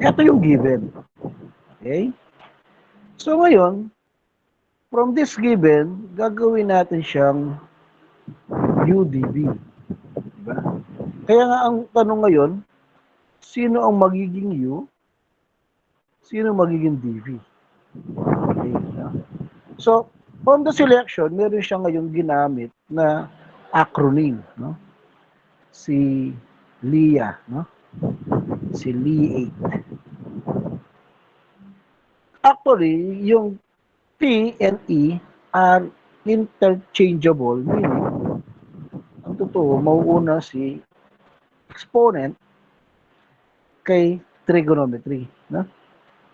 Ito yung given. Okay? So ngayon, from this given, gagawin natin siyang UDV. Diba? Kaya nga ang tanong ngayon, sino ang magiging U? Sino magiging DV? Okay, no? So, from the selection, meron siya ngayong ginamit na acronym, no? Si LIA, no? Si LIA8. Actually, yung T and E are interchangeable, meaning, ang totoo, mauuna si exponent kay trigonometry, no?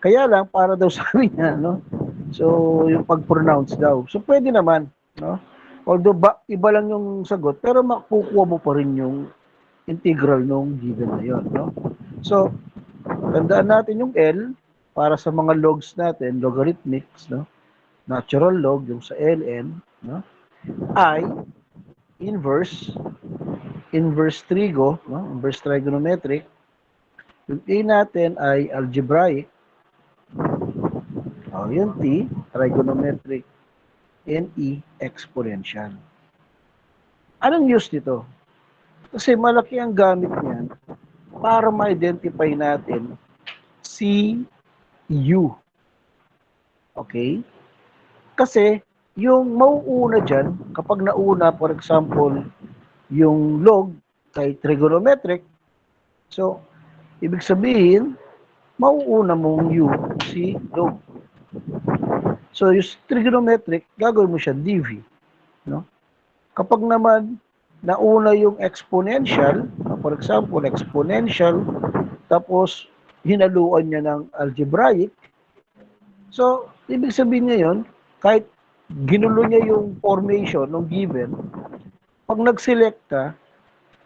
Kaya lang, para daw sa niya, no? So, yung pag-pronounce daw. So, pwede naman, no? Although, iba lang yung sagot, pero makukuha mo pa rin yung integral nung given na yun, no? So, tandaan natin yung L para sa mga logs natin, logarithmics, no? Natural log, yung sa ln, no? I, inverse, inverse trigo, no? Inverse trigonometric. Yung A natin ay algebraic. Yung T, trigonometric. And E, exponential. Anong use nito? Kasi malaki ang gamit niyan para ma-identify natin si U. Okay? Kasi yung mauuna dyan, kapag nauna, for example, yung log kay trigonometric, so, ibig sabihin, mauuna mong U si log. So, yung trigonometric, gagawin mo siya dV. No? Kapag naman nauna yung exponential, for example, exponential, tapos hinaluan niya ng algebraic, so, ibig sabihin niya yun, kahit ginulo niya yung formation ng given, pag nag-select ka,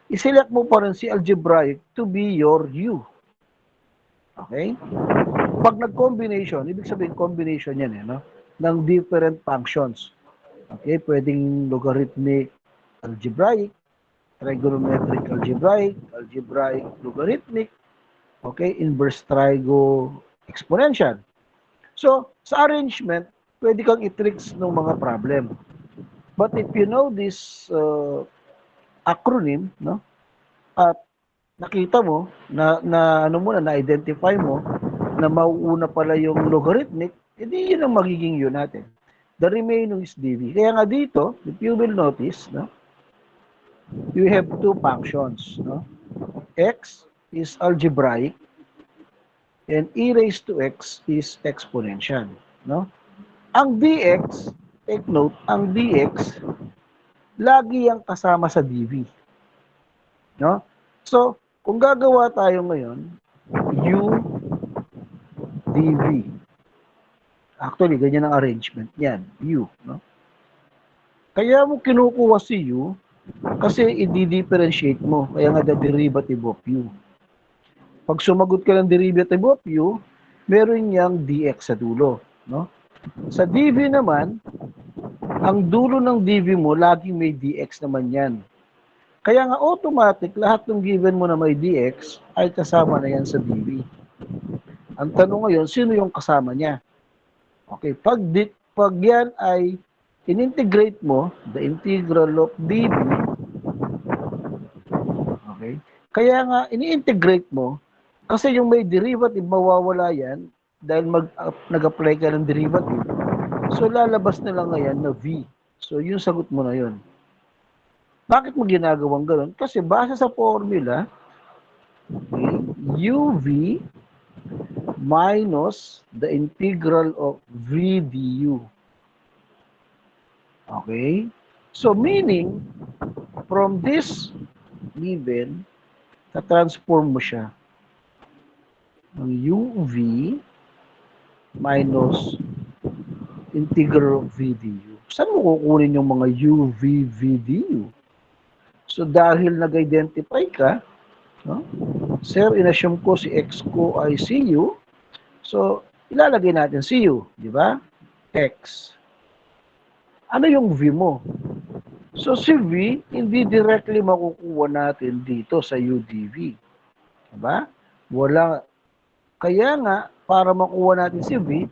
i-select mo pa rin si algebraic to be your U. Okay? Pag nag-combination, ibig sabihin combination yan no? Ng different functions. Okay? Pwedeng logarithmic, algebraic, trigonometric algebraic, algebraic logarithmic, okay? Inverse trigo exponential. So, sa arrangement, pwede kang i-tricks ng mga problem. But if you know this acronym, no? At nakita mo na ano mo na-identify mo na mauuna pala yung logarithmic, edi yun ang magiging yun natin. The remaining is dv. Kaya nga dito, if you will notice, no? You have two functions, no? X is algebraic and e raised to x is exponential, no? Ang dx, take note, ang dx lagi yang kasama sa dv, no? So, kung gagawa tayo ngayon, u dv. Actually, ganyan ang arrangement niyan, u, no? Kaya mo kinukuha si u kasi i-differentiate mo. Kaya nga the derivative of u. Pag sumagot ka ng derivative of u, meron niyang dx sa dulo, no? Sa dv naman, ang dulo ng dv mo, laging may dx naman yan. Kaya nga automatic, lahat ng given mo na may dx, ay kasama na yan sa dv. Ang tanong ngayon, sino yung kasama niya? Okay, pag yan ay in-integrate mo, the integral of dv, okay, kaya nga, ini-integrate mo, kasi yung may derivative, mawawala yan, dahil nag-apply ka ng derivative, so lalabas na lang ngayon na v. So, yung sagot mo na yun. Bakit mo ginagawang gano'n? Kasi base sa formula, okay, uv minus the integral of v du. Okay? So, meaning, from this given, ta-transform mo siya ng uv minus integral of v du. Saan mo kukunin yung mga uv v du? So, dahil nag-identify ka, no? Sir, inassume ko si x ko ay si u. So, ilalagay natin si u, di ba? X. Ano yung v mo? So, si v, hindi directly makukuha natin dito sa udv. Di ba? Wala. Kaya nga, para makuha natin si V,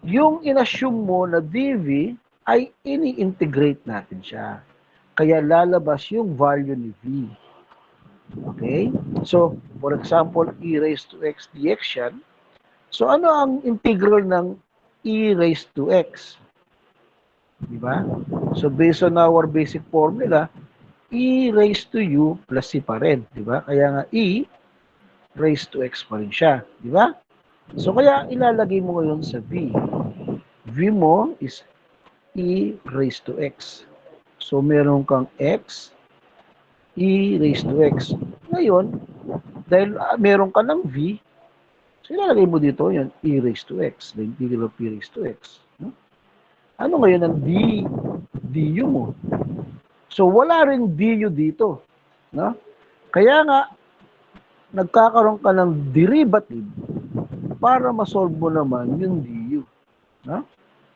yung inassume mo na dV ay ini-integrate natin siya. Kaya lalabas yung value ni V. Okay? So, for example, e raised to x dx yan. So, ano ang integral ng e raised to x? Diba? So, based on our basic formula, e raised to u plus c pa rin. Diba? Kaya nga e raised to x pa rin siya. Diba? So, kaya ilalagay mo ngayon sa v. V mo is e raised to x. So, meron kang x, e raised to x. Ngayon, dahil meron ka ng v, so ilalagay mo dito yun, e raised to x, the integral of e raised to x. No? Ano ngayon ang du mo? So, wala ring du dito. No? Kaya nga, nagkakaroon ka ng derivative para masolve mo naman yung du. No?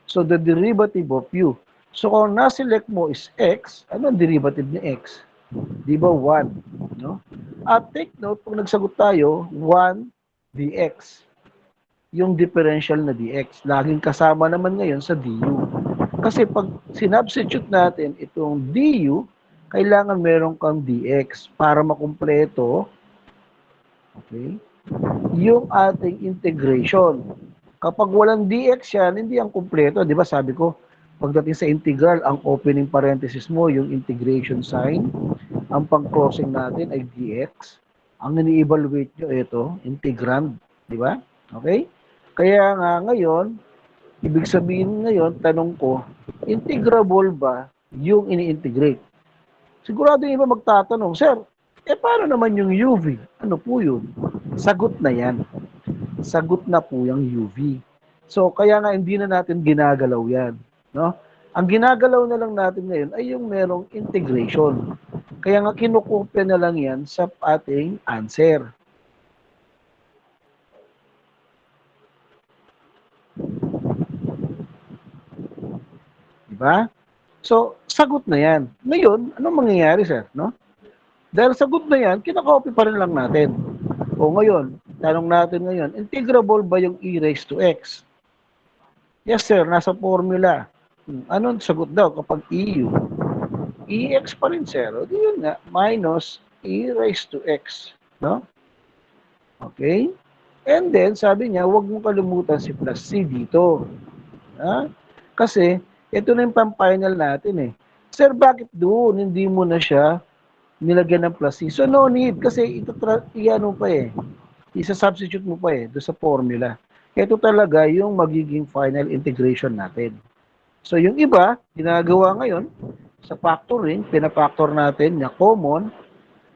So, the derivative of u. So, kung na-select mo is x, ano ang derivative ni x? Di ba 1? No? At take note, kung nagsagot tayo, 1 dx. Yung differential na dx. Laging kasama naman ngayon sa du. Kasi pag sinubstitute natin itong du, kailangan meron kang dx para makumpleto, okay, yung ating integration. Kapag walang dx yan, hindi ang kumpleto. Di ba sabi ko, pagdating sa integral, ang opening parenthesis mo, yung integration sign, ang pang-crossing natin ay dx. Ang ini-evaluate nyo, ito, integrand. Di ba? Okay? Kaya nga ngayon, ibig sabihin ngayon, tanong ko, integrable ba yung ini-integrate? Sigurado yung iba magtatanong, Sir, paano naman yung UV? Ano po yun? Sagot na yan. Sagot na po yung UV. So, kaya nga hindi na natin ginagalaw yan. No? Ang ginagalaw na lang natin ngayon ay yung merong integration. Kaya nga kinukopya na lang yan sa ating answer. Diba? So, sagot na yan. Ngayon, anong mangyayari, sir? No? Dahil sagot na yan, kinakopy pa rin lang natin. O ngayon, tanong natin ngayon, integrable ba yung e raised to x? Yes, sir, nasa formula. Anong sagot daw kapag EU? EX pa rin, sir. O, di yun nga, minus e raised to x. No? Okay? And then, sabi niya, huwag mong kalimutan si plus c dito. Ha? Kasi, ito na yung pang-final natin eh. Sir, bakit doon? Hindi mo na siya nilagyan ng plus c. So, no need. Kasi ito, ano pa eh. Isa-substitute mo pa eh, doon sa formula. Ito talaga yung magiging final integration natin. So, yung iba, ginagawa ngayon, sa factoring, pinafactor natin na common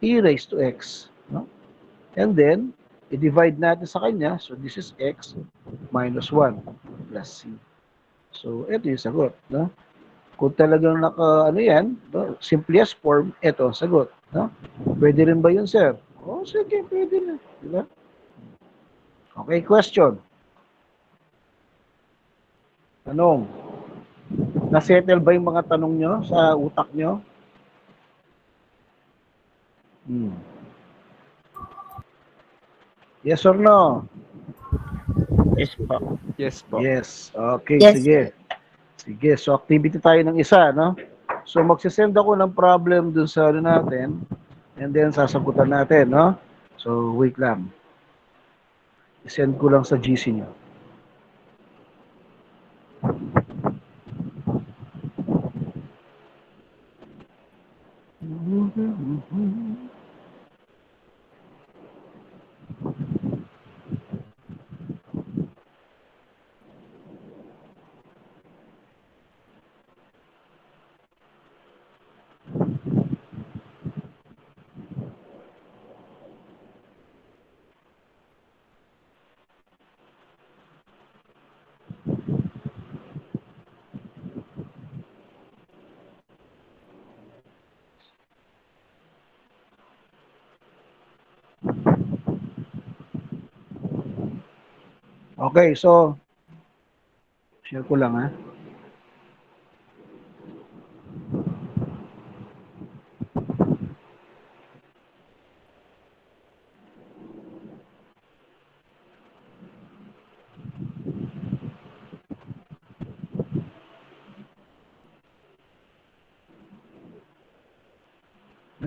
e raised to x. No? And then, i-divide natin sa kanya. So, this is x minus 1 plus c. So, ito yung sagot. No? Kung talagang ano yan, no? Simplest form, ito, sagot. No? Pwede rin ba yun, sir? Oh, sige, pwede na. Diba? Okay, question. Tanong. Na-settle ba yung mga tanong nyo sa utak nyo? Yes or no? Yes po. Yes po. Yes. Okay, Yes, sige. Sige, so activity tayo ng isa, no? So magsisend ako ng problem dun sa ano natin and then sasagutan natin, no? So wait lang. I-send ko lang sa GC nyo. Okay, so share ko lang ha.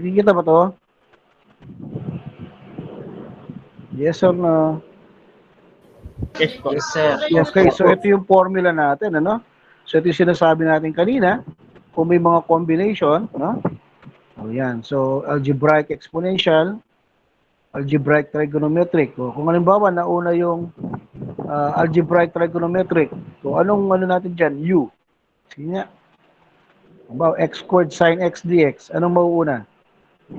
Nakikita ba to? Yes or no? Yes po. Yes, sir. Okay, so ito yung formula natin, ano? So ito yung sinasabi natin kanina, kung may mga combination, no? O yan, so algebraic exponential, algebraic trigonometric. O, kung halimbawa, nauna yung algebraic trigonometric, so anong ano natin dyan? U. Sige nga. Halimbawa, x squared sin x dx, anong mauuna?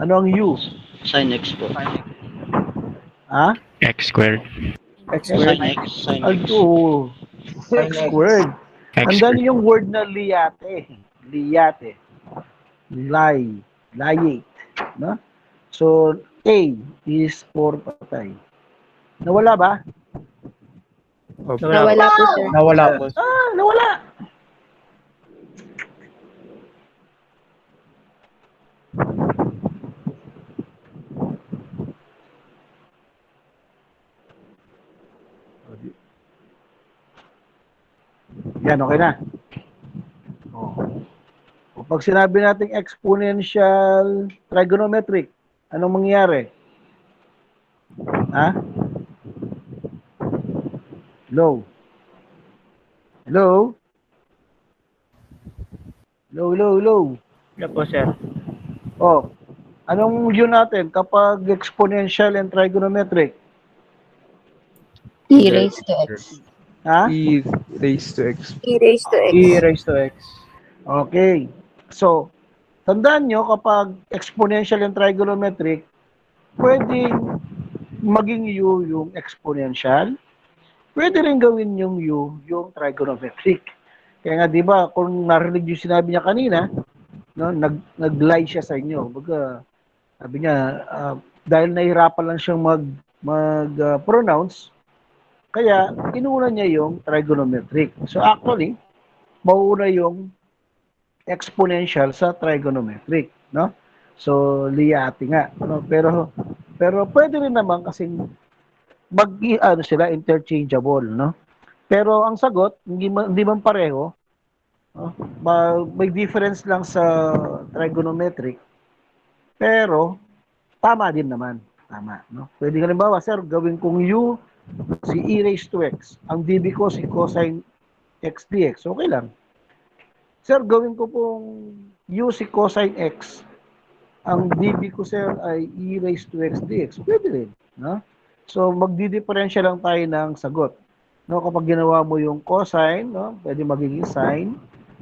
Ano ang U? Sin X po. Ha? X squared. X Sin squared? X. Sin X. Alto. X squared. X Tandaan squared. niyo yung word na liate. Liate. Lie. Liate. No? So, A is for patay. Nawala ba? Nawala po, sir. Nawala po. Ah, nawala. Yan, okay na. Oh. O, pag sinabi nating exponential trigonometric, anong mangyayari? Ha? Hello? Hello? Hello, hello, hello. Ano po, sir? Oh, anong yun natin kapag exponential and trigonometric? E raised to x. Ha? E raised to x. E raised to x. E raised to x. Okay. So, tandaan nyo kapag exponential and trigonometric, pwedeng maging U yung exponential, pwede rin gawin yung U yung trigonometric. Kaya nga, di ba, kung narinig yung sinabi niya kanina, no, nag-lie siya sa inyo. Baga, sabi niya, dahil nahihirapan lang siyang mag-pronounce, kaya inuna niya yung trigonometric. So actually, mauuna yung exponential sa trigonometric, no? So liati nga, no? Pero pwede rin naman kasing sila interchangeable, no? Pero ang sagot hindi man pareho, no? May difference lang sa trigonometric, pero tama din naman. Tama, no? Pwede ka halimbawa, sir, gawin kong U si e raised to x. Ang db ko si cosine x dx. Okay lang. Sir, gawin ko pong u si cosine x. Ang db ko, sir, ay e raised to x dx. Pwede rin. No? So, magdidiferensya lang tayo ng sagot. No, kapag ginawa mo yung cosine, no, pwede magiging sine.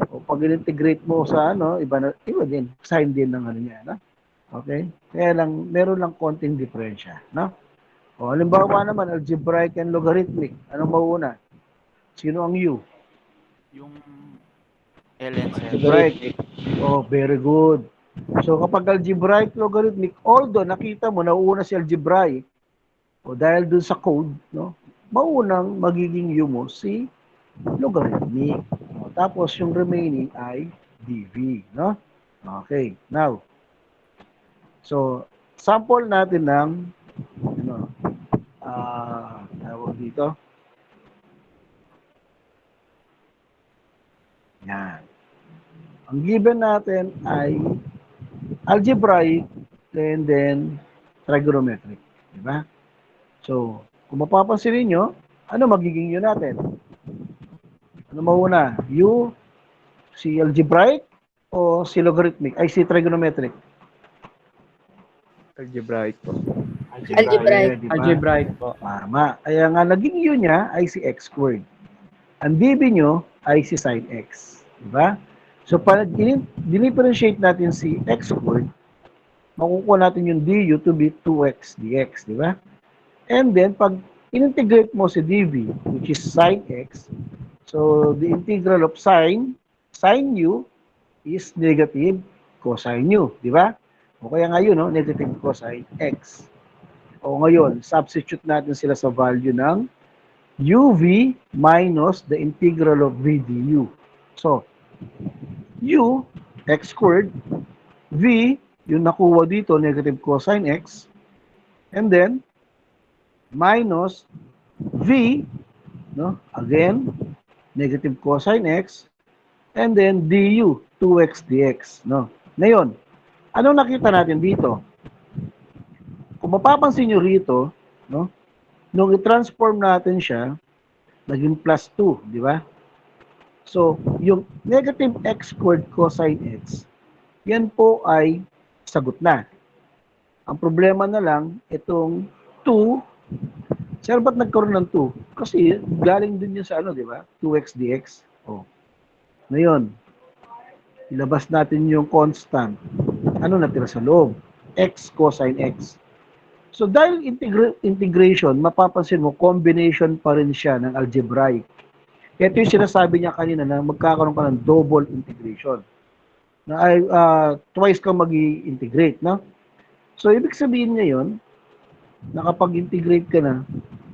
O pag integrate mo sa iba din, sine din ng ano niya, no? Okay? Kaya lang, meron lang konting diferensya, no? O, halimbawa naman, algebraic and logarithmic. Anong mauuna? Sino ang U? Yung ln, sir. Algebraic. Oh, very good. So, kapag algebraic, logarithmic, although nakita mo, nauuna si algebraic, o dahil dun sa code, no, maunang magiging U mo si logarithmic. O, tapos, yung remaining ay dv, no? Okay, now, so, sample natin ng tawag dito. Yan. Ang given natin ay algebraic and then trigonometric. Diba? So, kung mapapansin niyo, ano magiging U natin? Ano mauna? U, si algebraic o si logarithmic? Ay, si trigonometric? Algebraic po. Algebraic. Diba? Algebraic po. Tama. Kaya nga, naging U niya ay si x squared. Ang db nyo ay si sin x. Diba? So, pag dinifferentiate natin si x squared, makukuha natin yung du to be 2x dx. Diba? And then, pag in-integrate mo si dv, which is sin x, so the integral of sin u is negative cosine u. Diba? O kaya ngayon, no, negative cosine x. O ngayon, substitute natin sila sa value ng uv minus the integral of v du. So, u, x squared, v, yung nakuha dito, negative cosine x, and then, minus v, no, again, negative cosine x, and then du, 2x dx. No? Ngayon, Anong nakita natin dito? Kung mapapansin nyo rito, no? Nung i-transform natin siya, naging plus 2, di ba? So, yung negative x squared cosine x, yan po ay sagot na. Ang problema na lang, itong 2, sir, ba't nagkaroon ng 2? Kasi galing din yun sa ano, di ba? 2x dx. Oh. Ngayon, ilabas natin yung constant. Ano natira sa loob? X cosine x. So dahil integration, mapapansin mo, combination pa rin siya ng algebraic. Ito yung sinasabi niya kanina na magkakaroon ka ng double integration. Na ay twice ka mag-i-integrate, no? So ibig sabihin niya yun, nakapag-integrate ka na,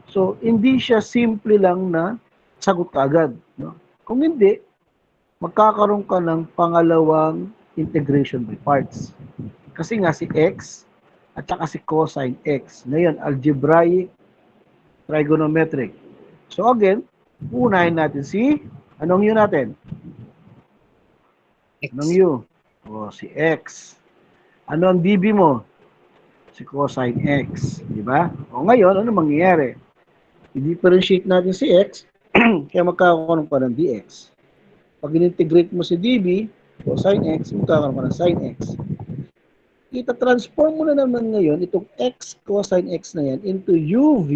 so hindi siya simple lang na sagot ka agad, no? Kung hindi, magkakaroon ka ng pangalawang integration by parts. Kasi nga si x at saka si cosine x. Ngayon, algebraic, trigonometric. So again, unahin natin si, anong u natin? Anong u? O, si x. Ano ang db mo? Si cosine x. Diba? O ngayon, ano mangyayari? I-differentiate natin si x, kaya magkakaroon pa ng dx. Pag in-integrate mo si db, cosine x, magkakaroon ka ng sine x. Ita-transform mo na naman ngayon itong x cosine x na yan into uv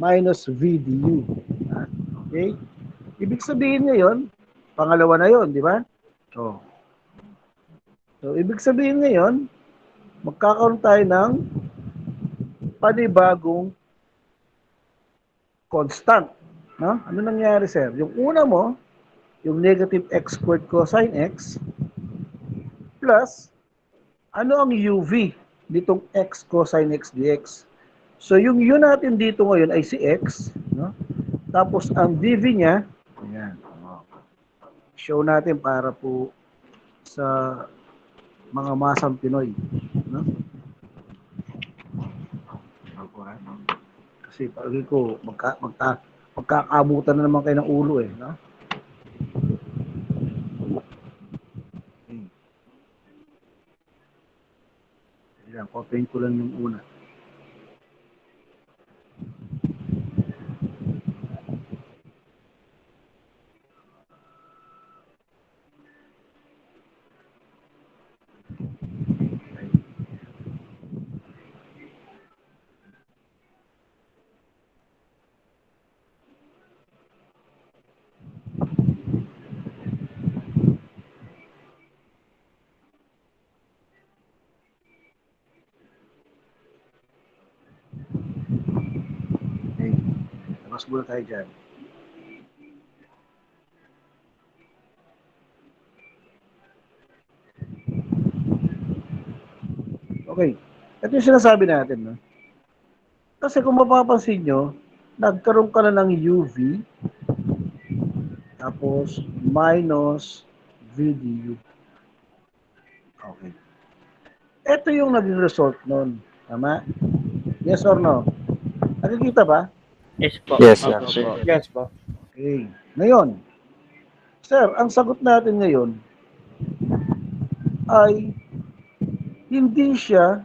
minus v du. Okay? Ibig sabihin ngayon, pangalawa na yon, di ba? So, ibig sabihin ngayon, magkakaroon tayo ng panibagong constant. No? Ano nangyari, sir? Yung una mo, yung negative x squared cosine x plus ano ang uv ditong x cosine x dx. So yung u natin dito ngayon ay si x, no? Tapos ang dv niya, ayan. Show natin para po sa mga masang Pinoy, no? Kasi palagi ko magkakabutan na naman kayo ng ulo eh, no? Ayan, copying ko lang yung una. Okay. Labas muna tayo dyan. Okay. Ito yung sinasabi natin, no? Kasi kung mapapansin nyo, nagkaroon ka na ng UV, tapos minus VDU. Okay. Ito yung naging result nun. Tama? Yes or no? Nakikita ba? Yes po. Yes, Opo. sir. Yes po. Okay. Ngayon, sir, ang sagot natin ngayon ay hindi siya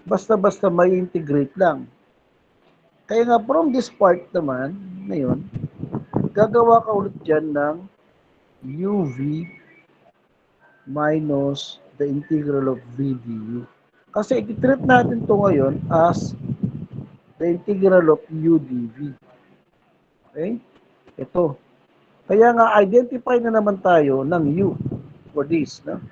basta-basta may integrate lang. Kaya nga from this part naman, ngayon, gagawa ka ulit dyan ng UV minus the integral of V du. Kasi i-treat natin to ngayon as the integral of U dv. Okay? Ito. Kaya nga, identify na naman tayo ng U for this. No?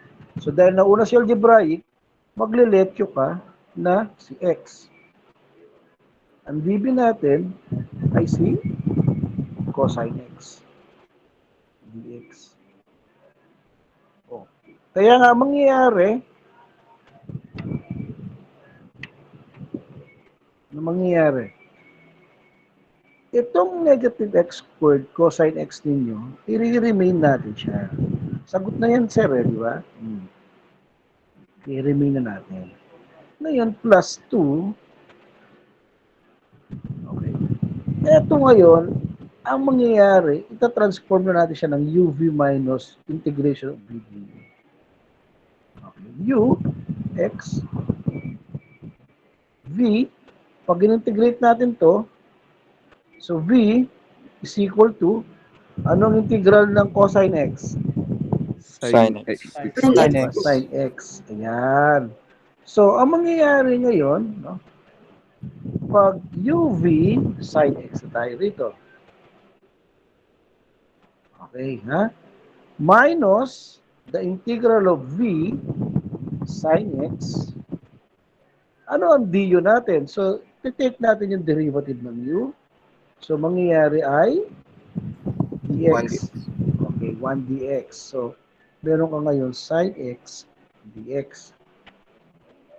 So, dahil nauna si algebraic, magliletyo ka na si X. Ang db natin ay si cosine X. dx. Oh. Kaya nga, mangyayari, ano mangyayari? Itong negative x squared cosine x ninyo, i-remain natin siya. Sagot na yan, sir, di ba? I-remain na natin. Ngayon, plus 2. Okay. Ito ngayon, ang mangyayari, ita-transform na natin siya ng uv minus integration of v du. Okay. U x. V, pag in-integrate natin to, so V is equal to, anong integral ng cosine x? Sin X. X. Sin Diba? Sin x. Ayan. So, ang mangyayari ngayon, no, pag UV sin x na tayo rito. Okay, ha? Minus the integral of V sin x. Ano ang du natin? So, titake natin yung derivative ng u. So, mangyayari ay dx. Okay, 1 dx. So, meron ka ngayon sin x dx.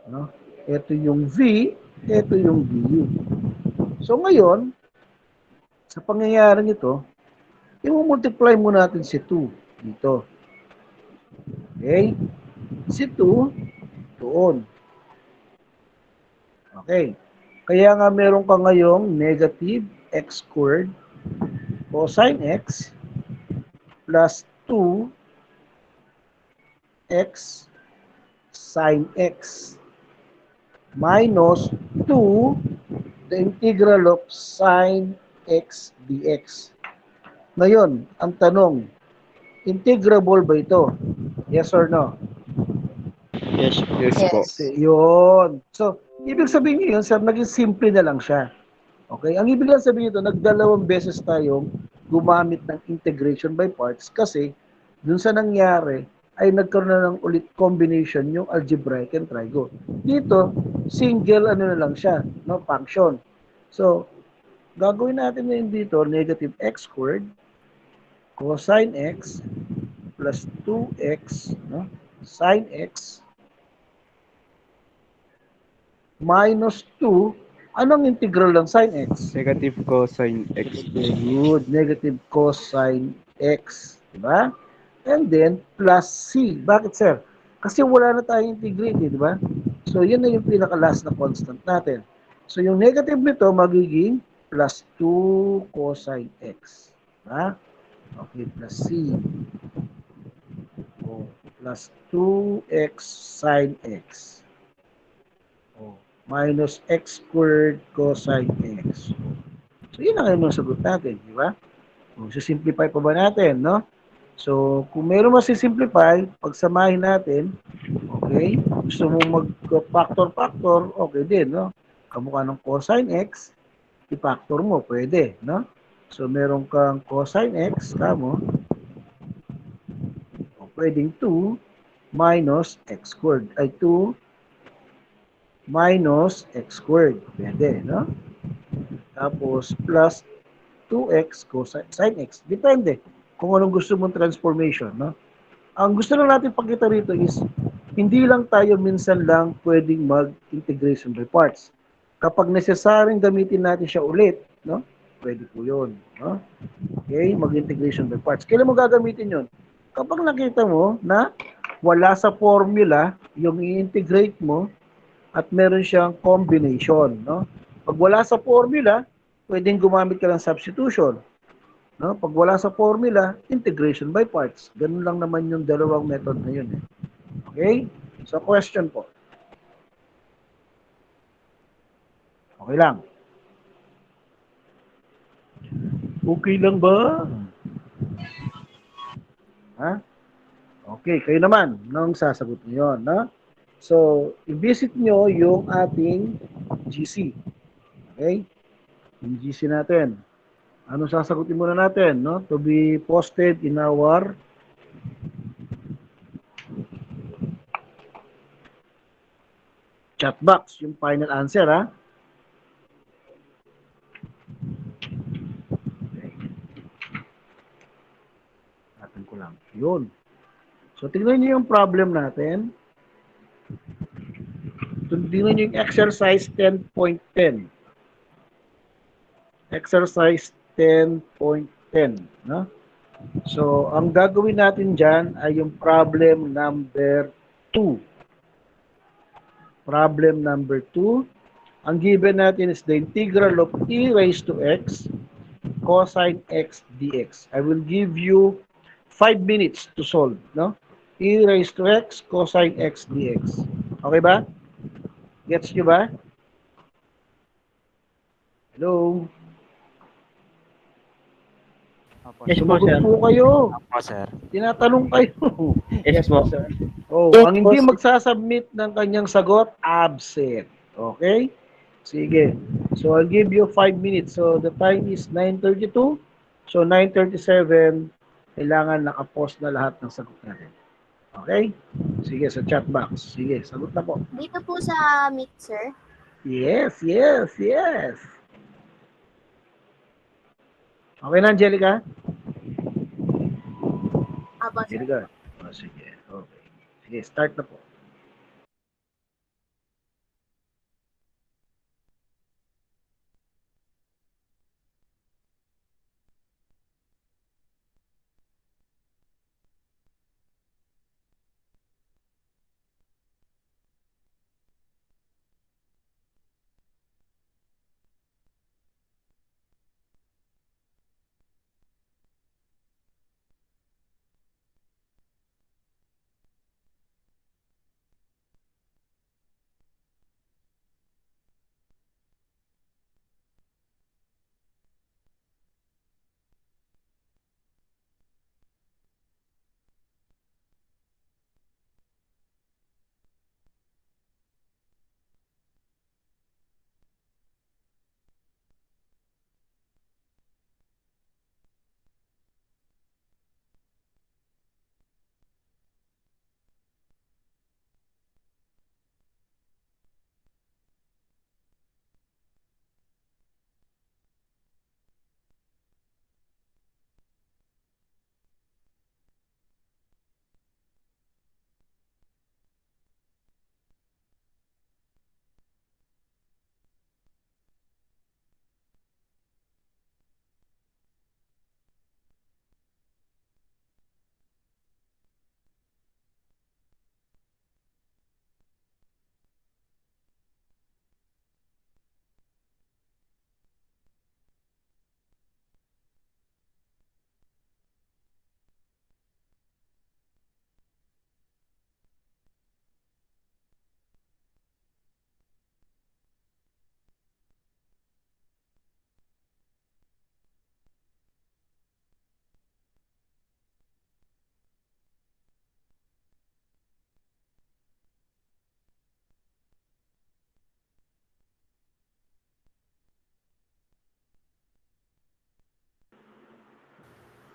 Ano? Ito yung v, ito yung du. So, ngayon, sa pangyayari nito, i-multiply mo natin si 2 dito. Okay? Si 2, doon. Okay. Kaya nga meron ka ngayong negative x squared cosine x plus 2x sin x minus 2 the integral of sin x dx. Ngayon, ang tanong, integrable ba ito? Yes or no? Yes po. Yes po. Yes. Yun. So, ibig sabihin nyo yun, sir, naging simple na lang siya. Okay? Ang ibig lang sabihin ito, nagdalawang beses tayong gumamit ng integration by parts kasi dun sa nangyari ay nagkaroon na ng ulit combination yung algebraic and trigo. Dito, single ano na lang siya, no, function. So, gagawin natin ngayon dito, negative x squared cosine x plus 2x, no, sin x minus 2, anong integral ng sin x? Negative cosine X. Very good. Negative cosine x. Diba? And then, plus c. Bakit, sir? Kasi wala na tayong integrate, di ba? So, yun na yung pinaka-last na constant natin. So, yung negative nito magiging plus 2 cosine x. Diba? Okay, plus c. Oh, plus 2x sin x. Oh, minus x squared cosine x. So, yun ang mga sagot natin, di ba? O, simplify pa ba natin, no? So, kung meron masisimplify, pagsamahin natin, okay? Gusto mo mag-factor-factor, okay din, no? Kamukha ng cosine x, i-factor mo, pwede, no? So, meron kang cosine x, kamo, o, pwedeng 2 minus x squared, ay 2 minus x squared, pwede, no? Tapos, plus 2x cosine x. Depende kung anong gusto mong transformation, no? Ang gusto lang natin pakita rito is hindi lang tayo minsan lang pwedeng mag-integration by parts. Kapag necessaryong gamitin natin siya ulit, no? Pwede po 'yon, no? Okay, mag-integration by parts. Kailan mo gagamitin 'yon? Kapag nakita mo na wala sa formula yung i-integrate mo at meron siyang combination, no? Pag wala sa formula, pwedeng gumamit ka ng substitution. No? Pag wala sa formula, integration by parts. Ganun lang naman yung dalawang method na yun. Eh. Okay? So, question po. Okay lang. Okay lang ba? Ha? Okay, kayo naman nang sasagot niyo yun. No? So, i-visit nyo yung ating GC. Okay? Yung GC natin. Ano sasagutin muna natin, no? To be posted in our chat box, yung final answer, ha? Okay. Natin ko lang. Yun. So, tingnan niyo yung problem natin. Tingnan niyo yung exercise 10.10. Exercise 10.10, no? So, ang gagawin natin dyan ay yung problem number 2. Problem number 2. Ang given natin is the integral of e raised to x cosine x dx. I will give you 5 minutes to solve, no? E raised to x cosine x dx. Okay ba? Gets nyo ba? Hello? Yes po, Sumagot sir. po kayo. Opo, sir. Tinatanong kayo. Yes po. sir. Oh, Yes ang po, hindi sir. magsasubmit ng kanyang sagot, absent. Okay? Sige. So, I'll give you 5 minutes. So, the time is 9:32. So, 9:37, kailangan nakapost na lahat ng sagot natin. Okay? Sige, sa chat box. Sige, sagot na po. Dito po sa Meet, sir. Yes, yes, yes. Okay na, Angelica? Apo, sir. Angelica. Oh, sige. Okay. Sige, start na po.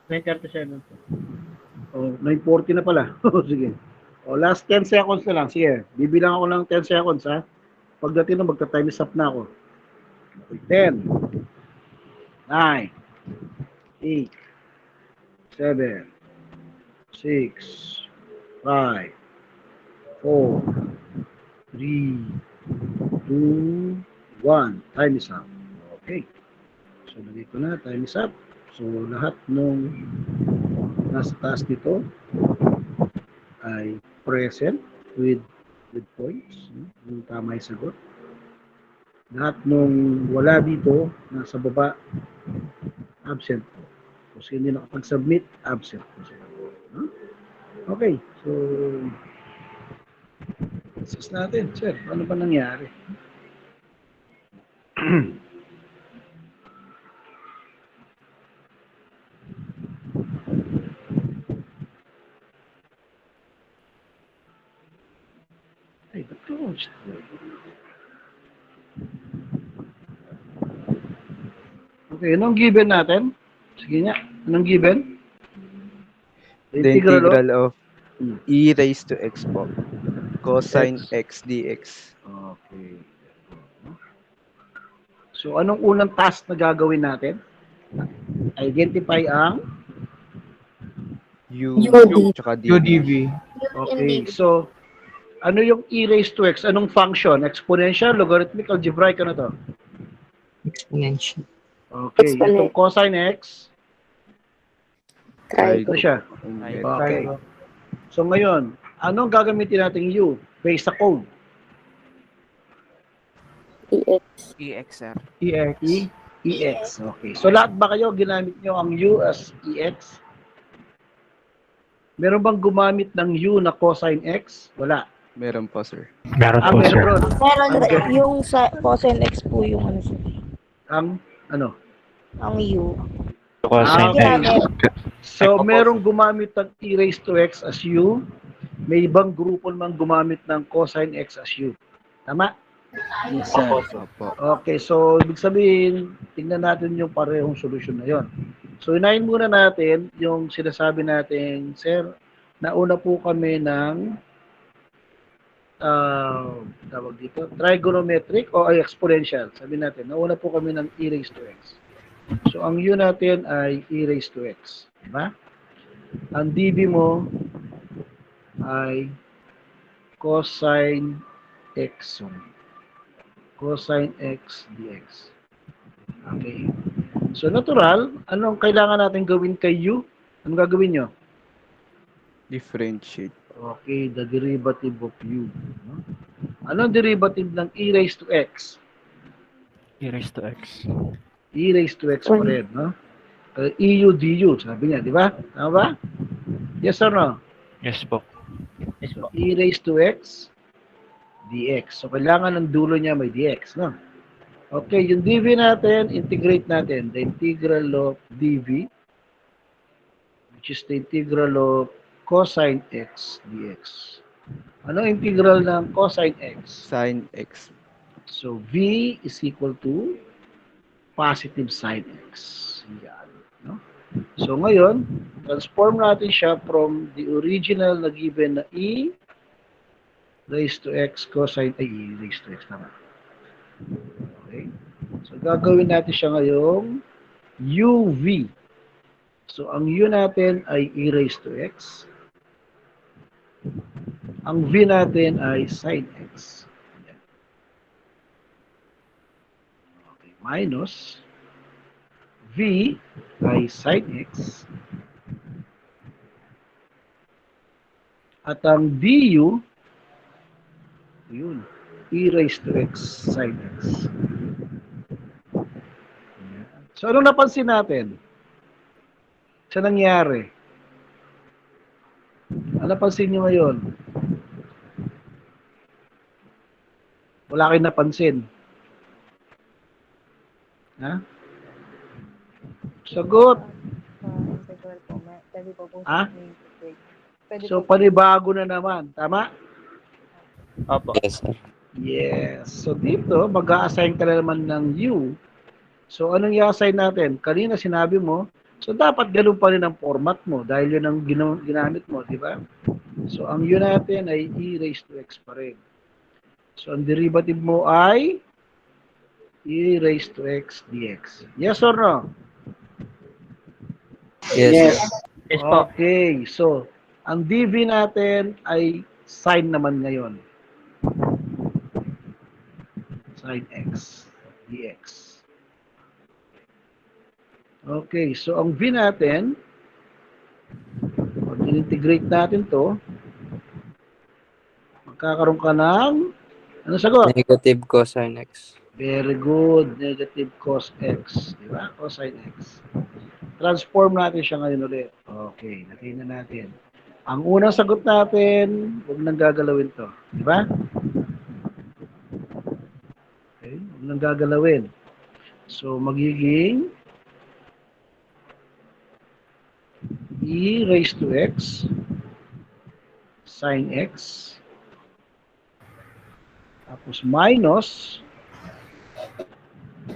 Nine 37 po. Oh, 9:40 na pala. Sige. Oh, last 10 seconds na lang. Sige, bibilang ako ng 10 seconds, ha? Pagdating na, magta-time stop na ako. Okay, 10, 9, 8, 7, 6, 5, 4, 3, 2, 1. Time is up. Okay. So, lagay ko na. Time is up. So, lahat nung nasa taas nito ay present with points. Yung tama yung sagot. Lahat nung wala dito, nasa baba, absent po. So, hindi nakapag-submit, absent po sila. Huh? Okay. So, assess natin. Sir, ano ba nangyari? Ay, ba't closed? Okay, anong given natin? Sige nga, anong given? The integral of Hmm. e raised to x po. Cosine x dx. Okay. So, anong unang task na gagawin natin? Identify ang U UDV. tsaka dv. UDV. okay. So, ano yung e raised to x? Anong function? Exponential, logarithmic, algebraic, ano to? Exponential. Okay, itong cosine x, Try ano ko. siya? Okay. So ngayon, anong gagamitin nating u? Based sa code. EX. ex sir. EX. EX. Okay. So lahat ba kayo ginamit nyo ang u as EX? Meron bang gumamit ng u na cosine x? Wala. Meron po, sir. Meron po, sir. Meron. Meron Okay. yung sa cosine x po yung ano sir. Ang, ano? Ang u. Cosine okay. X. So, merong gumamit ng e raised to x as u. May ibang grupo naman gumamit ng cosine x as u. Tama? Yes, sir. Opo. Okay, so ibig sabihin, tingnan natin yung parehong solusyon na yon. So, inahin muna natin yung sinasabi natin, sir, nauna po kami ng tawag dito, trigonometric o ay exponential. Sabi natin, nauna po kami ng e raised to x. So, ang u natin ay e raised to x. Diba? Ang dv mo ay cosine x. Cosine x dx. Okay. So, natural, anong kailangan natin gawin kay u? Anong gagawin nyo? Differentiate. Okay, the derivative of u. No? Anong derivative ng e raised to x? E raised to X. E raised to x pa rin, no? EU du, sabi niya, di ba? Tama ba? Yes or no? Yes po. Yes po. E raised to x dx. So, kailangan ng dulo niya may dx, no? Okay, yung dv natin, integrate natin. The integral of dv, which is the integral of cosine x dx. Ano integral ng cosine x? Sin x. So, v is equal to positive sine x. Yan. No? So, ngayon, transform natin siya from the original na given na e raised to x cosine, ay e raised to x naman. Okay? So, gagawin natin siya ngayong uv. So, ang u natin ay e raised to x. Ang v natin ay sine x. Yan. Okay, minus v ay sine x. At ang du, yun, e raised to x sine x. Yan. So, ano napansin natin? Sa nangyari? Ano napansin nyo ngayon? Wala kayong napansin. Ha? Sagot. Integral po. Pwede po po Ah? Pwede So, po. panibago na naman. Tama? Opo. Yes, sir. Yes. So, dito, mag-a-assign ka na naman ng U. So, anong i-assign natin? Kanina sinabi mo, so dapat ganun pa rin ang format mo dahil yun ang ginamit mo, di ba? So, ang U natin ay e raised to x pa rin. So, ang derivative mo ay e raised to x dx. Yes or no? Yes. Yes po. Okay. So, ang dv natin ay sine naman ngayon. Sine x dx. Okay. So, ang v natin, pag integrate natin to, magkakaroon ka ng, ano sagot? Negative cosine x. Very good. Negative cos x. Di ba? Cosine x. Transform natin siya ngayon ulit. Okay. Natin na natin. Ang unang sagot natin, huwag nang gagalawin to. Di ba? Okay. Huwag nang gagalawin. So, magiging e raised to x sine x tapos minus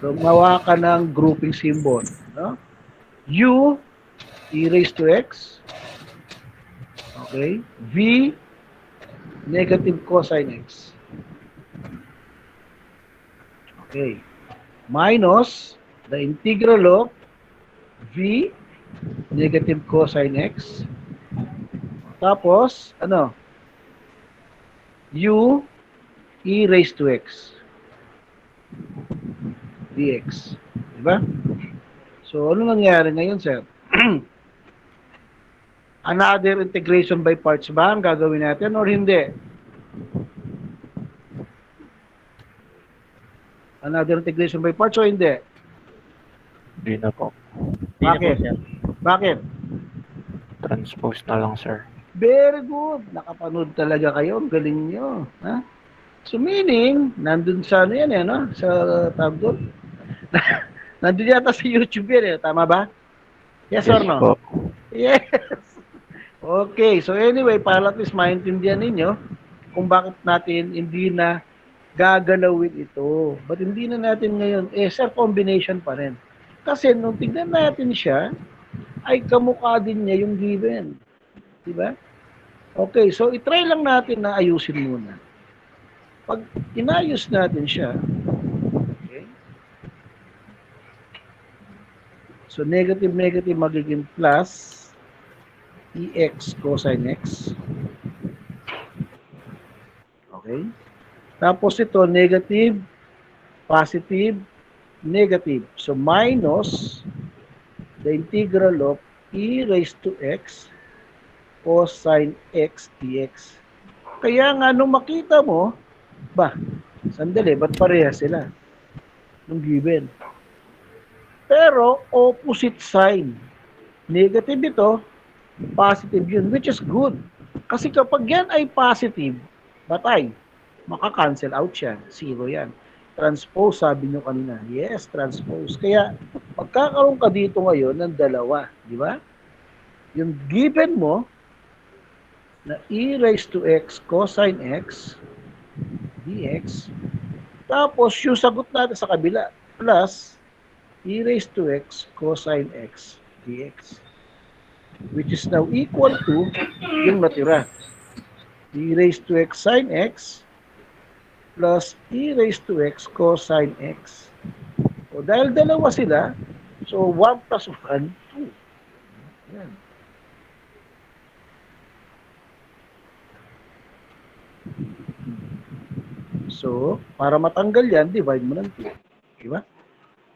gumawa ka ng grouping symbol, no? U e raised to x, okay, v negative cosine x, okay, minus the integral of v negative cosine x, tapos ano, u e raised to x dx. Diba? So, ano nangyari ngayon, sir? Another integration by parts ba ang gagawin natin or hindi? Another integration by parts o hindi? Hindi na po. Hindi na po, Bakit? sir. Bakit? Transpose na lang, sir. Very good. Nakapanood talaga kayo. Ang galing nyo. Ha? So meaning, nandun sa ano yan eh, no? Sa tawag doon. Nandun yata sa YouTube yan eh. Tama ba? Yes, or Yes no? po. Yes. Okay. So anyway, para at least maintindihan ninyo kung bakit natin hindi na gagalawin ito. But hindi na natin ngayon, sir, combination pa rin. Kasi nung tignan natin siya, ay kamukha din niya yung given. Diba? Okay, so itry lang natin na ayusin muna. Pag inayos natin siya, okay, so negative magiging plus EX cosine X. Okay? Tapos ito, negative, positive, negative. So minus the integral of e raised to x cosine x dx. Kaya nga, nung makita mo, sandali, ba't pareha sila? Nung given. Pero, opposite sign. Negative ito, positive yun, which is good. Kasi kapag yan ay positive, batay, maka-cancel out siya. Zero yan. Transpose, sabi nyo kanina. Yes, transpose. Kaya, magkakaroon ka dito ngayon ng dalawa. Di ba? Yung given mo, na e raised to x cosine x dx. Tapos, yung sagot natin sa kabila, plus e raised to x cosine x dx. Which is now equal to yung natira. E raised to x sine x plus e raised to x cosine x. O dahil dalawa sila, so 1 plus 1, 2. Yan. So, para matanggal yan, divide mo ng 2. Diba?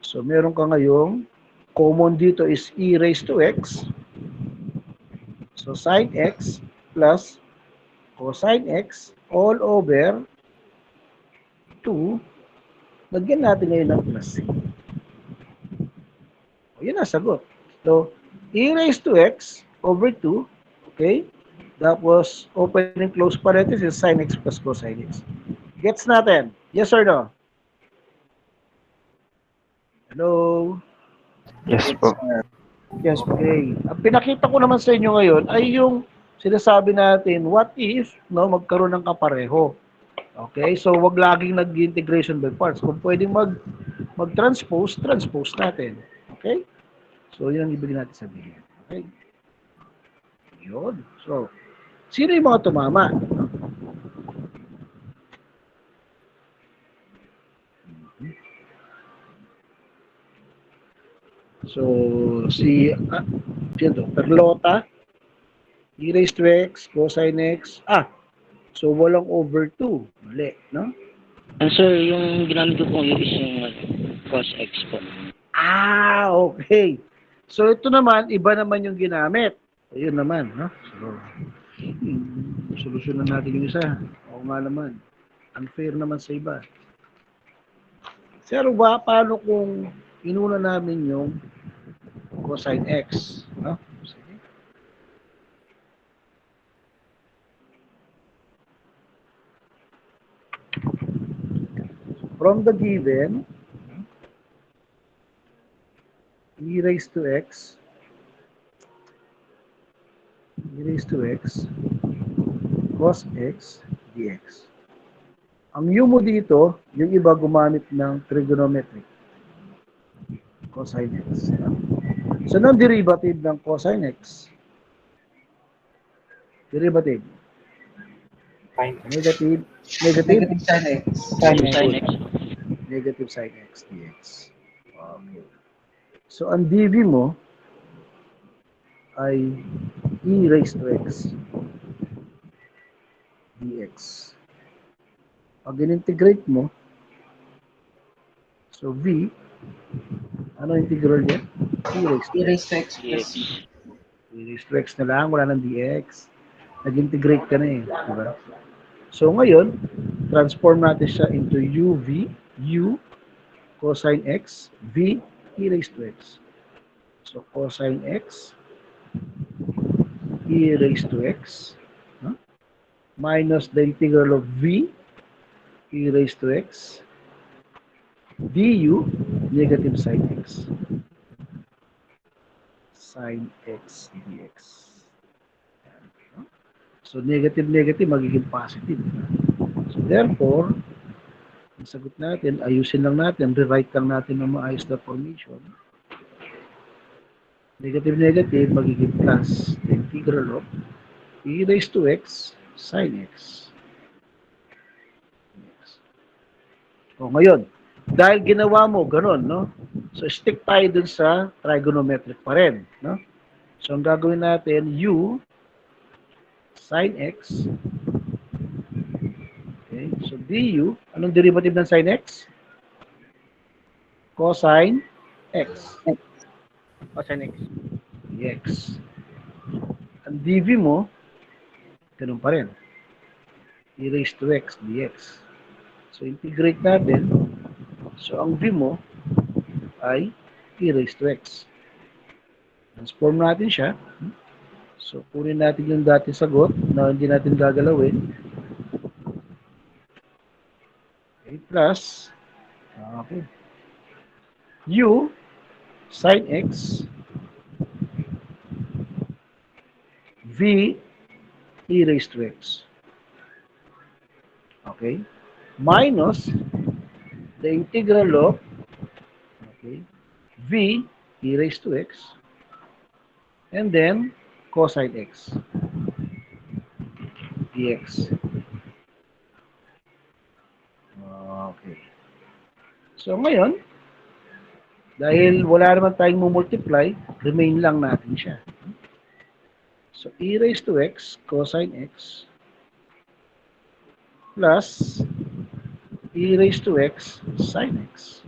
So, meron ka ngayong common dito is e raised to x. So, sine x plus cosine x all over 2. Lagyan natin ngayon ng plus c. O, yun ang sagot. So, e raised to x over 2. Okay? Tapos, open and close parenthesis, sine x plus cosine x. Gets natin? Yes or no? Hello? Yes po. Yes, okay. Ang pinakita ko naman sa inyo ngayon ay yung sinasabi natin, what if no magkaroon ng kapareho? Okay? So, wag laging nag-integration by parts. Kung pwedeng mag-transpose, transpose natin. Okay? So, yun ang ibig natin sabihin. Okay? Yun. So, sino yung mga tumama? So, sino? Perlota, e raised to x, cosine x. So walang over 2. Mali, no? Sir, yung ginamit ko po yung is yung cos x po. Okay. So ito naman, iba naman yung ginamit. Ayun naman, no? So, solusyonan natin yung isa. Oo nga naman. Unfair naman sa iba. Pero paano kung inuna namin yung cosine x? No? Sige. From the given, e raised to x cos x dx. Ang u mo dito, yung iba gumamit ng trigonometric cosine x. So, ng derivative ng cosine x, derivative, negative Sin x. negative sine x dx. Okay. So, ang dv mo ay e raised to x dx. Pag in-integrate mo, so v, ano integral niya? E raised to x. Yes. E raised to x na lang, wala ng dx. Nag-integrate ka na eh. Diba? So, ngayon, transform natin siya into u cosine x, v, e raised to x. So, cosine x, e e raised to x, no? Minus the integral of v e raised to x du negative sine x. Sine x dx. No? So, negative magiging positive. So, therefore, ang sagot natin, ayusin lang natin, rewrite lang natin ng maayos na formation. Negative magiging plus the integral of e raised to x sine x. O ngayon, dahil ginawa mo ganun, no? So stick tayo dun sa trigonometric pa rin, no? So ang gagawin natin, u sine x. Okay, so du, anong derivative ng sine x? Cosine x. Cosine X. Dx. Ang dv mo, ganun pa rin. E raised to x dx. So, integrate natin. So, ang v mo ay e raised to x. Transform natin siya. So, kunin natin yung dating sagot na hindi natin gagalawin. Okay, plus okay. U sine x v e raised to x. Okay? Minus the integral of v e raised to x and then cosine x dx. Okay. So ngayon, dahil wala naman tayong multiply, remain lang natin siya. So e raised to x cosine x plus e raised to x sine x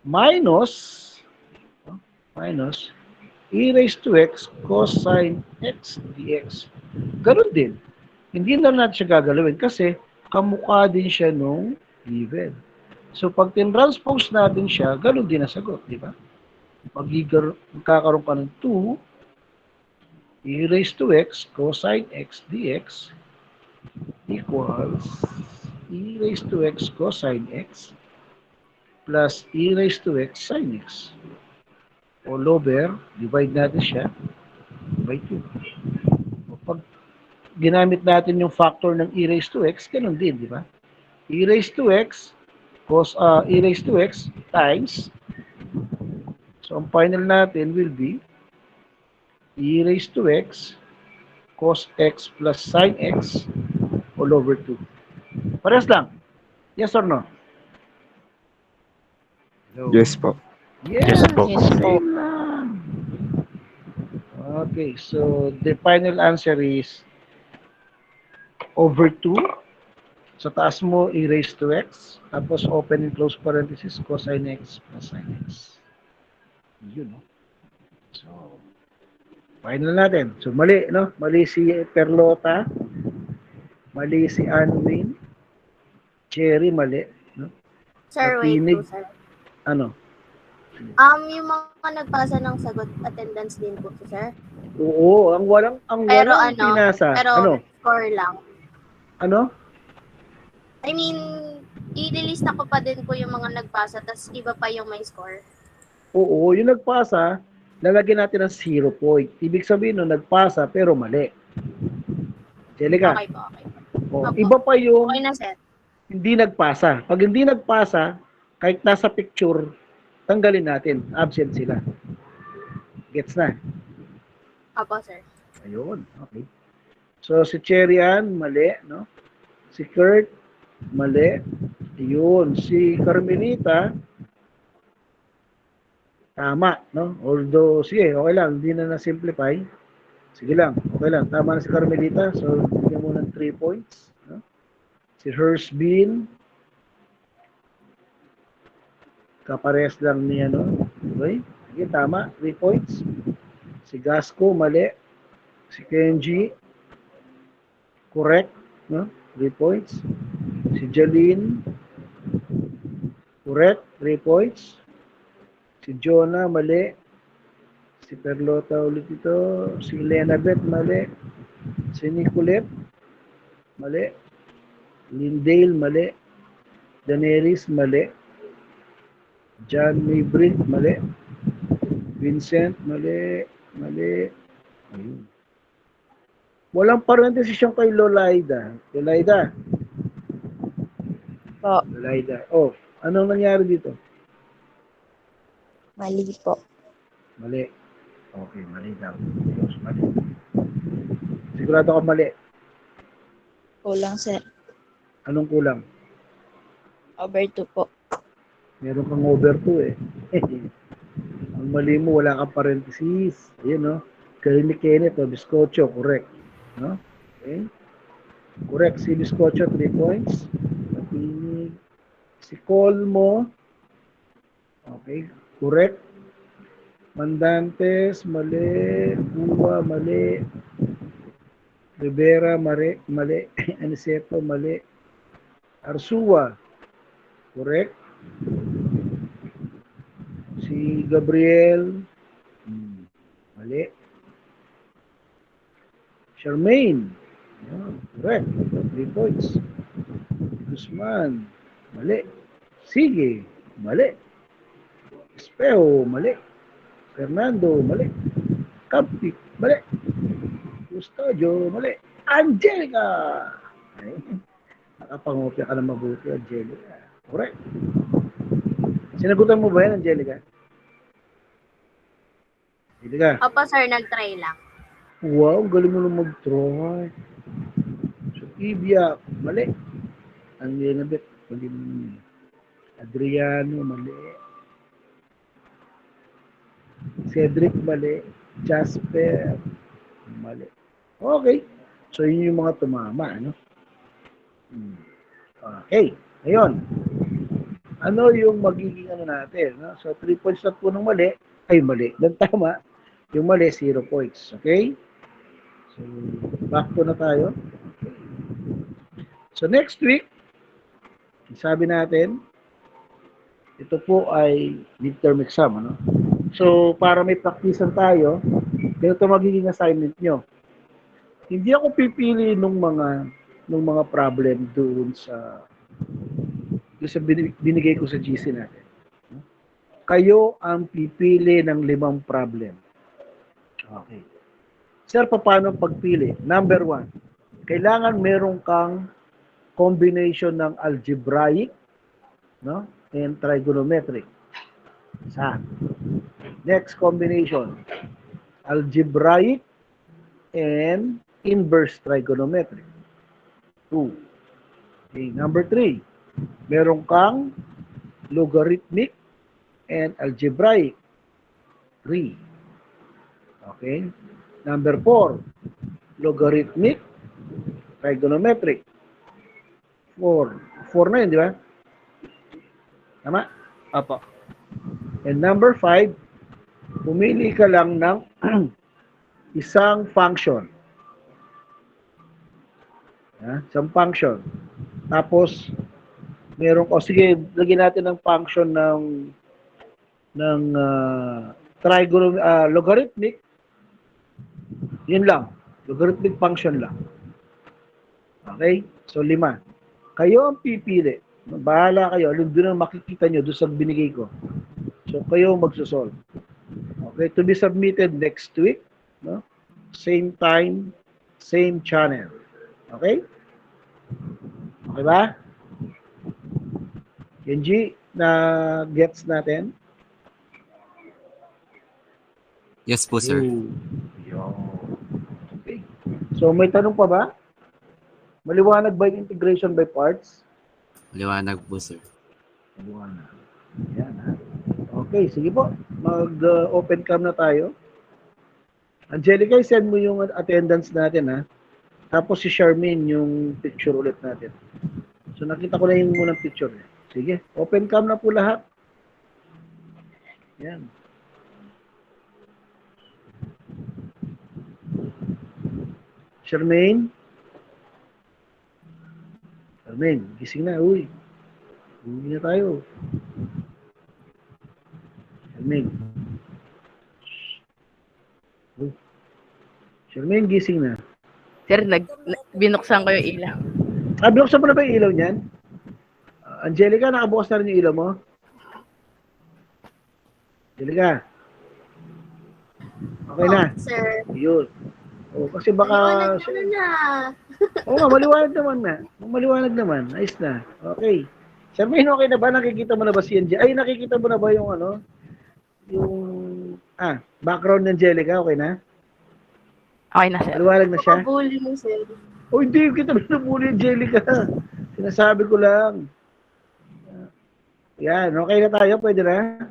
minus e raised to x cosine x dx. Ganun din. Hindi na natin siya gagalawin kasi kamukha din siya nung given. So, pag tin-transpose natin siya, ganun din ang sagot, di ba? Magkakaroon ka ng 2 e raised to x cosine x dx equals e raised to x cosine x plus e raised to x sine x. All over, divide natin siya by 2. Pag ginamit natin yung factor ng e raised to x, ganun din, di ba? E raised to x e raised to x times, so ang final natin will be e raised to x cos x plus sine x all over 2. Parehas lang. Yes or no? Hello? Yes po. Yes po. Yes po. Same lang. Okay, so the final answer is over 2. Sa taas mo, e raised to x. Tapos open and close parenthesis, cosine x plus sine x. Yun, no? So, final natin. So, mali, no? Mali si Perlota. Mali si Anwin. Cherry, mali. No? Sir, wait Nakinig. po, sir. Ano? Yung mga nagpasa ng sagot, attendance din po, sir. Oo, ang walang Pero pinasa. pero Ano? score lang. Ano? I mean, i-release na ko pa din po yung mga nagpasa, tas iba pa yung may score. Oo, yung nagpasa, lalagyan natin ng 0 point. Ibig sabihin no, nagpasa pero mali. Angelica, Okay po, okay po. oh, Opo. iba pa yung Okay na, sir. hindi nagpasa. Pag hindi nagpasa, kahit nasa picture, tanggalin natin. Absent sila. Gets na? Opo, sir. Ayun, okay. So, si Cherry Ann, mali, no? Si Kurt, mali. Ayun, si Carmelita, tama, no? Although, sige, okay lang, hindi na na-simplify. Sige lang, okay lang. Tama na si Carmelita. So, bigyan mo ng 3 points. No? Si Hersbean, kapares lang ni ano. Okay? Sige, tama. 3 points. Si Gasco, mali. Si Kenji, correct. No? 3 points. Si Jaline, correct. 3 points. Si Jonah, mali. Si Si Perlota ulit ito. Si Lenabeth, mali. Si Nicolette, mali. Lindale, mali. Daenerys, mali. John Maybrit, mali. Vincent, mali. Mali. Ayun. Walang parenthesis yung kay Lolaida. Lolaida. Po. Lolaida. Oh, anong nangyari dito? Mali po. Mali. Okay, mali daw. Yes, mali. Sigurado ka mali. Kulang, sir. Anong kulang? Over 2 po. Meron kang over 2 eh. Ang mali mo, wala kang parenthesis. Ayun, no? Kay ni Kenneth, Biscocho, correct. No? Okay? Correct. Si Biscocho, 3 points. Patinig. Si Colmo, okay, correct. Mandantes, mali. Buwa, mali. Rivera, mali. Mali. Aniceto, mali. Arsua, correct. Si Gabriel, mali. Charmaine, correct. 3 points. Guzman, mali. Sige, mali. Espeo, mali. Fernando, mali. Campik, mali. Custodio, mali. Angelica! Ay, nakapangopya ka na mabuti, Angelica. Correct. Sinagutan mo ba yan, Angelica? Angelica, Opo, sir, nag-try lang. wow, galing mo na mag-try. So, Ibia, mali. Ang Lenabeth, mali mo. Adriano, mali. Cedric, mali. Jasper, mali. Okay. So, yun yung mga tumama, ano? Okay. Ngayon, ano yung magiging ano natin? No? So, 3 points na po ng mali. Ay, mali. Ng tama. Yung mali, 0 points. Okay? So, back to na tayo. Okay. So, next week, sabi natin, ito po ay midterm exam, ano? So, para may practicean tayo, ganito magiging assignment nyo. Hindi ako pipili nung mga problem doon sa binigay ko sa GC natin. Kayo ang pipili ng 5 problem. Okay. Sir, paano pagpili? Number 1, kailangan meron kang combination ng algebraic, no, and trigonometric. Isa. Next combination, algebraic and inverse trigonometric. 2. Okay, number 3, meron kang logarithmic and algebraic. 3. Okay? Number 4, logarithmic, trigonometric. 4. 4 na yun, di ba? Tama? Apo. And number 5, pumili ka lang ng isang function. Isang function. Tapos, sige, lagyan natin ng function ng logarithmic. Yun lang. Logarithmic function lang. Okay? So, 5. Kayo ang pipili. Bahala kayo. Doon ang makikita nyo doon sa binigay ko. So, kayo magsosolve. Okay? To be submitted next week. No? Same time, same channel. Okay? Okay ba? Kenji, na gets natin? Yes po, sir. Yo. Okay. So, may tanong pa ba? Maliwanag ba yung integration by parts? Liwanag po, sir. Maliwanag. Yan, ha? Okay, sige po. Mag-open cam na tayo. Angelica, send mo yung attendance natin, ha? Tapos si Charmaine, yung picture ulit natin. So, nakita ko na yung munang picture. Sige, open cam na po lahat. Yan. Charmaine? Charmaine, gising na, uy. Uwi na tayo. Charmaine. Charmaine, gising na. Sir, binuksan ko yung ilaw. Binuksan mo na ba yung ilaw niyan? Angelica, nakabukas na rin yung ilaw mo? Angelica? Okay na. Sir. Yun. Kasi baka... Maliwanag na. Oo nga, maliwanag naman na. Maliwanag naman. Ayos na. Okay. Charmaine, okay na ba? Nakikita mo na ba si Angelica? Ay, nakikita mo na ba yung ano? Yung... background ng Angelica, okay na? Okay na, sir. Maliwanag na siya? Bully mo, sir. Hindi kita binubuli, Angelica. Sinasabi ko lang. Yan, okay na tayo? Pwede na?